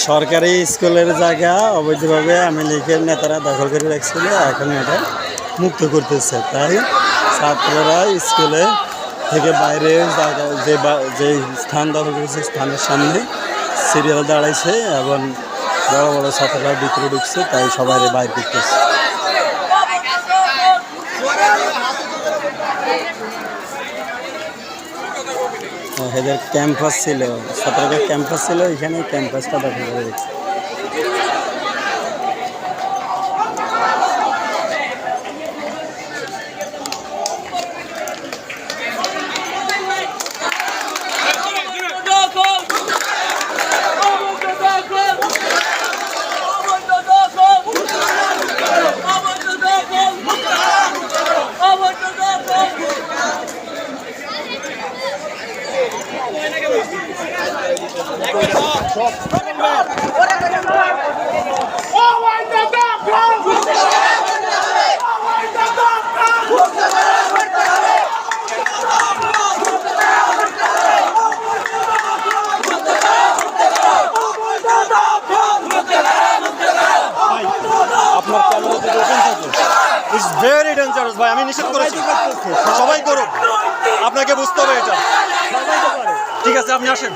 সরকারি স্কুলের জায়গা অবৈধভাবে আওয়ামী লীগের নেতারা দখল করে রাখছিল, এখন এটা মুক্ত করতেছে। তাই ছাত্ররা স্কুলে থেকে বাইরে জায়গা যে স্থান দখল করেছে স্থানের সামনে সিরিয়াল দাঁড়াইছে এবং বড় বড় ছাত্ররা ভিতরে ঢুকছে, তাই সবাই বাইরে করতেছে। এদের ক্যাম্পাস ছিল, ছাত্রদের ক্যাম্পাস ছিল, এখানে ক্যাম্পাসটা দখল করে রেখেছে। আপনার ইটস ভেরি ডেঞ্জারাস ভাই, আমি নিষেধ করেছি, সবাই করুক, আপনাকে বুঝতে হবে এটা। ঠিক আছে, আপনি আসেন।